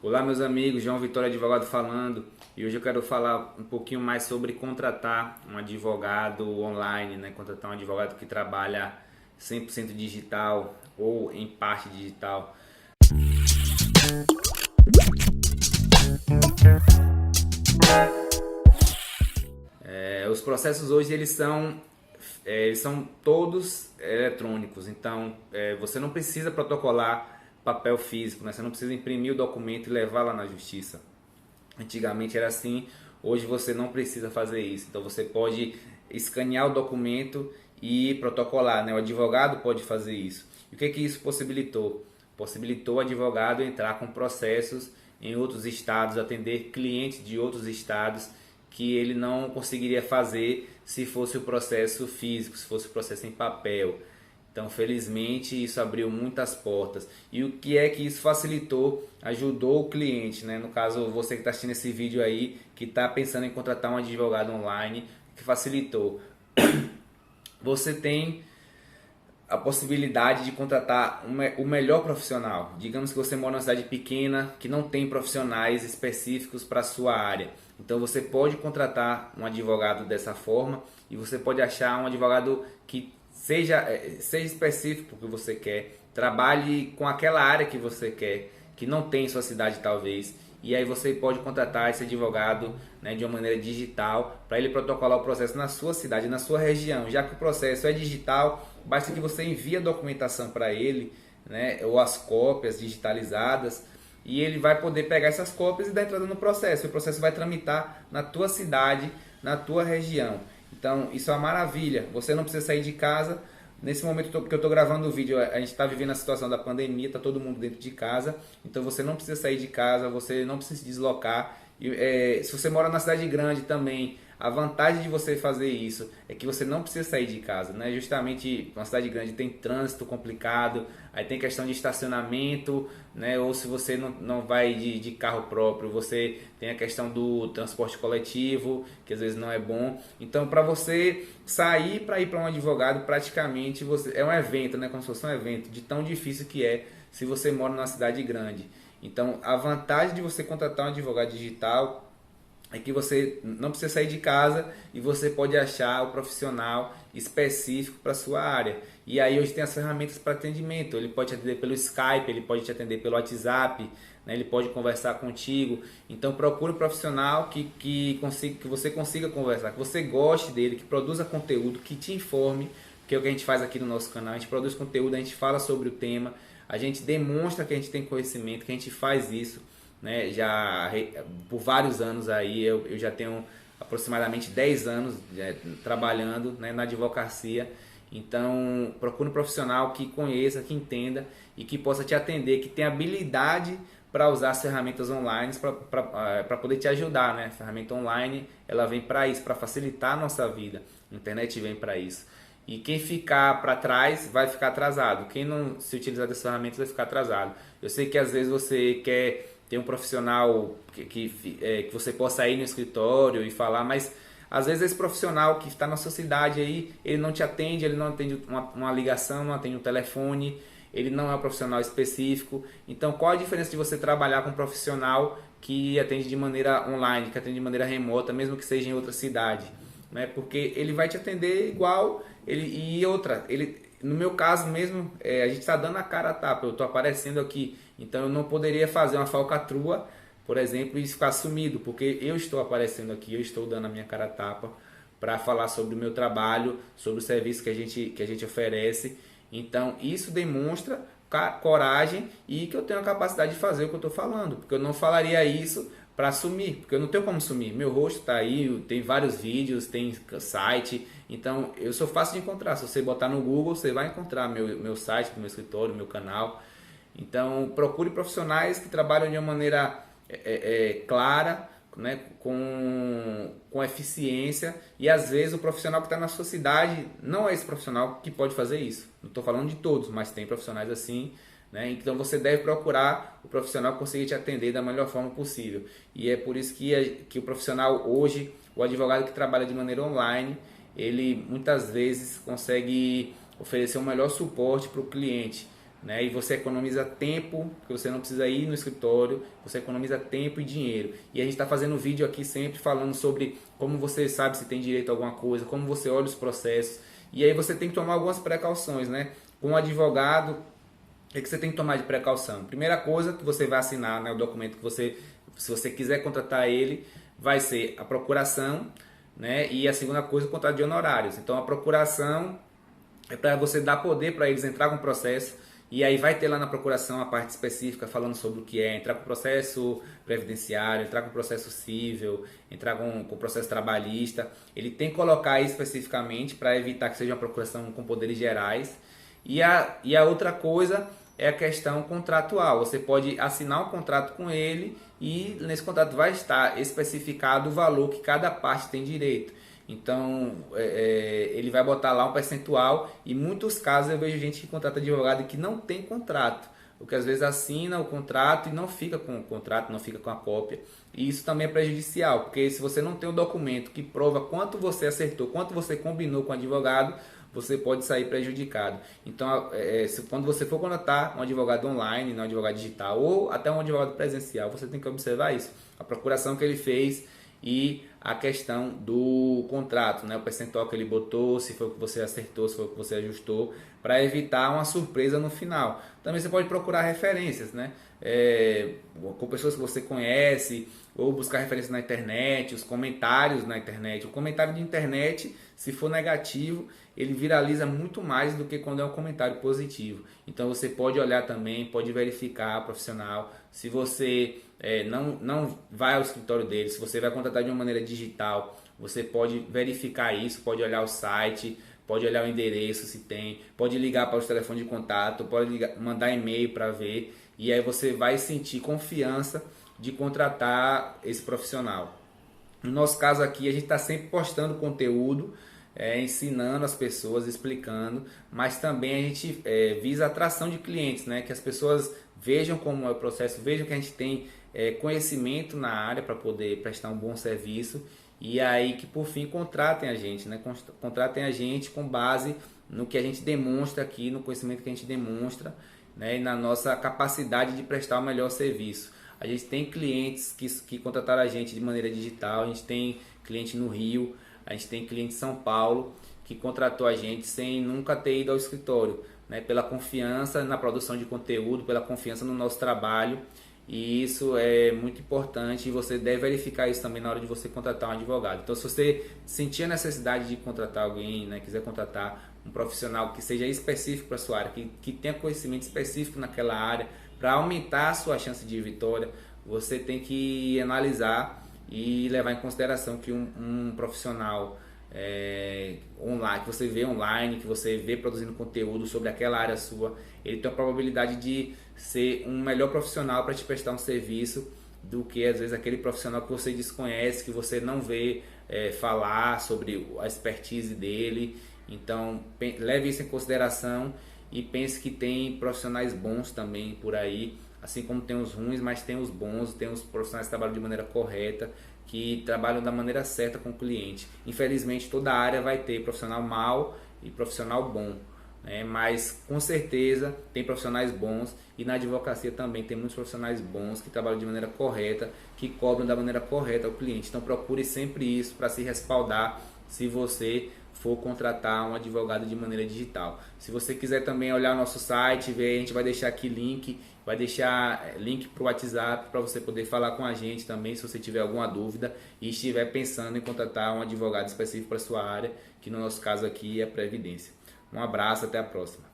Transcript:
Olá meus amigos, João Vitória Advogado falando, e hoje eu quero falar um pouquinho mais sobre contratar um advogado online, né? Contratar um advogado que trabalha 100% digital ou em parte digital. Os processos hoje eles são todos eletrônicos, então você não precisa protocolar papel físico, né? Você não precisa imprimir o documento e levar lá na justiça. Antigamente era assim, hoje você não precisa fazer isso. Então você pode escanear o documento e protocolar, né? O advogado pode fazer isso. E o que isso possibilitou? Possibilitou o advogado entrar com processos em outros estados, atender clientes de outros estados que ele não conseguiria fazer se fosse o processo físico, se fosse o processo em papel. Então, felizmente, isso abriu muitas portas. E o que é que isso facilitou? Ajudou o cliente, né? No caso, você que está assistindo esse vídeo aí, que está pensando em contratar um advogado online, que facilitou. Você tem a possibilidade de contratar o melhor profissional. Digamos que você mora numa cidade pequena que não tem profissionais específicos para a sua área. Então você pode contratar um advogado dessa forma e você pode achar um advogado que seja específico para o que você quer, trabalhe com aquela área que você quer, que não tem em sua cidade talvez. E aí você pode contratar esse advogado, né, de uma maneira digital para ele protocolar o processo na sua cidade, na sua região. Já que o processo é digital, basta que você envie a documentação para ele, né, ou as cópias digitalizadas, e ele vai poder pegar essas cópias e dar entrada no processo. O processo vai tramitar na tua cidade, na tua região. Então isso é uma maravilha, você não precisa sair de casa. Nesse momento que eu estou gravando o vídeo, a gente está vivendo a situação da pandemia, está todo mundo dentro de casa, então você não precisa sair de casa, você não precisa se deslocar. Se você mora na cidade grande também, a vantagem de você fazer isso é que você não precisa sair de casa, né? Justamente uma cidade grande tem trânsito complicado, aí tem questão de estacionamento, né? Ou se você não vai de carro próprio, você tem a questão do transporte coletivo, que às vezes não é bom. Então, para você sair para ir para um advogado, praticamente é um evento, né? Como se fosse um evento, de tão difícil que é se você mora numa cidade grande. Então, a vantagem de você contratar um advogado digital é que você não precisa sair de casa e você pode achar o profissional específico para a sua área. E aí hoje tem as ferramentas para atendimento. Ele pode te atender pelo Skype, ele pode te atender pelo WhatsApp, né? Ele pode conversar contigo. Então procure um profissional que você consiga conversar, que você goste dele, que produza conteúdo, que te informe, que é o que a gente faz aqui no nosso canal. A gente produz conteúdo, a gente fala sobre o tema, a gente demonstra que a gente tem conhecimento, que a gente faz isso, né? Já por vários anos aí, eu já tenho aproximadamente 10 anos trabalhando, né, na advocacia. Então procure um profissional que conheça, que entenda e que possa te atender, que tenha habilidade para usar as ferramentas online para poder te ajudar, né? A ferramenta online ela vem para isso, para facilitar a nossa vida. A internet vem para isso. E quem ficar para trás vai ficar atrasado. Quem não se utilizar dessas ferramentas vai ficar atrasado. Eu sei que às vezes você quer ter um profissional que você possa ir no escritório e falar, mas às vezes esse profissional que está na sua cidade aí, ele não te atende, ele não atende uma ligação, não atende um telefone, ele não é um profissional específico. Então qual a diferença de você trabalhar com um profissional que atende de maneira online, que atende de maneira remota, mesmo que seja em outra cidade, né? Porque ele vai te atender igual, no meu caso mesmo, a gente está dando a cara a tapa, eu estou aparecendo aqui, então eu não poderia fazer uma falcatrua, por exemplo, e ficar sumido, porque eu estou aparecendo aqui, eu estou dando a minha cara a tapa para falar sobre o meu trabalho, sobre o serviço que a gente oferece. Então isso demonstra coragem e que eu tenho a capacidade de fazer o que eu estou falando, porque eu não falaria isso para sumir, porque eu não tenho como sumir. Meu rosto está aí, tem vários vídeos, tem site, então eu sou fácil de encontrar. Se você botar no Google, você vai encontrar meu site, meu escritório, meu canal. Então procure profissionais que trabalham de uma maneira clara, né, com eficiência, e às vezes o profissional que está na sua cidade não é esse profissional que pode fazer isso. Não estou falando de todos, mas tem profissionais assim, né? Então você deve procurar o profissional que consiga te atender da melhor forma possível. E é por isso que o profissional hoje, o advogado que trabalha de maneira online, ele muitas vezes consegue oferecer um melhor suporte para o cliente, né? E você economiza tempo, porque você não precisa ir no escritório, você economiza tempo e dinheiro. E a gente está fazendo vídeo aqui sempre falando sobre como você sabe se tem direito a alguma coisa, como você olha os processos. E aí você tem que tomar algumas precauções, né? Com o advogado, o que você tem que tomar de precaução? Primeira coisa que você vai assinar, né, o documento que você, se você quiser contratar ele, vai ser a procuração, né? E a segunda coisa, o contrato de honorários. Então a procuração é para você dar poder para eles entrar com o processo, e aí vai ter lá na procuração a parte específica falando sobre o que é entrar com o processo previdenciário, entrar com o processo civil, entrar com o processo trabalhista. Ele tem que colocar aí especificamente para evitar que seja uma procuração com poderes gerais. E a outra coisa é a questão contratual. Você pode assinar um contrato com ele e nesse contrato vai estar especificado o valor que cada parte tem direito. Então ele vai botar lá um percentual, e em muitos casos eu vejo gente que contrata advogado e que não tem contrato, porque às vezes assina o contrato e não fica com o contrato, não fica com a cópia, e isso também é prejudicial, porque se você não tem um documento que prova quanto você acertou, quanto você combinou com o advogado, você pode sair prejudicado. Então quando você for contratar um advogado online, não um advogado digital, ou até um advogado presencial, você tem que observar isso, a procuração que ele fez e a questão do contrato, né? O percentual que ele botou, se foi o que você acertou, se foi o que você ajustou, para evitar uma surpresa no final. Também você pode procurar referências, né? Com pessoas que você conhece, ou buscar referências na internet, os comentários na internet. O comentário de internet, se for negativo, ele viraliza muito mais do que quando é um comentário positivo. Então você pode olhar também, pode verificar profissional. Se você não vai ao escritório dele, se você vai contratar de uma maneira digital, você pode verificar isso, pode olhar o site, pode olhar o endereço se tem, pode ligar para os telefones de contato, pode mandar e-mail para ver, e aí você vai sentir confiança de contratar esse profissional. No nosso caso aqui, a gente está sempre postando conteúdo, ensinando as pessoas, explicando, mas também a gente visa a atração de clientes, né? Que as pessoas vejam como é o processo, vejam que a gente tem conhecimento na área para poder prestar um bom serviço, e aí que por fim contratem a gente, né? Contratem a gente com base no que a gente demonstra aqui, no conhecimento que a gente demonstra, né? E na nossa capacidade de prestar o melhor serviço. A gente tem clientes que contrataram a gente de maneira digital, a gente tem cliente no Rio, a gente tem cliente em São Paulo que contratou a gente sem nunca ter ido ao escritório, né? Pela confiança na produção de conteúdo, pela confiança no nosso trabalho, e isso é muito importante, e você deve verificar isso também na hora de você contratar um advogado. Então, se você sentir a necessidade de contratar alguém, né? Quiser contratar um profissional que seja específico para a sua área, que tenha conhecimento específico naquela área, para aumentar a sua chance de vitória, você tem que analisar e levar em consideração que um profissional online, que você vê online, que você vê produzindo conteúdo sobre aquela área sua, ele tem a probabilidade de ser um melhor profissional para te prestar um serviço do que às vezes aquele profissional que você desconhece, que você não vê falar sobre a expertise dele. Então leve isso em consideração e pense que tem profissionais bons também por aí, assim como tem os ruins, mas tem os bons, tem os profissionais que trabalham de maneira correta, que trabalham da maneira certa com o cliente. Infelizmente toda área vai ter profissional mau e profissional bom, né? Mas com certeza tem profissionais bons, e na advocacia também tem muitos profissionais bons que trabalham de maneira correta, que cobram da maneira correta ao cliente. Então procure sempre isso para se respaldar se você for contratar um advogado de maneira digital. Se você quiser também olhar o nosso site, ver, a gente vai deixar aqui link, vai deixar link para o WhatsApp para você poder falar com a gente também, se você tiver alguma dúvida e estiver pensando em contratar um advogado específico para a sua área, que no nosso caso aqui é Previdência. Um abraço, até a próxima.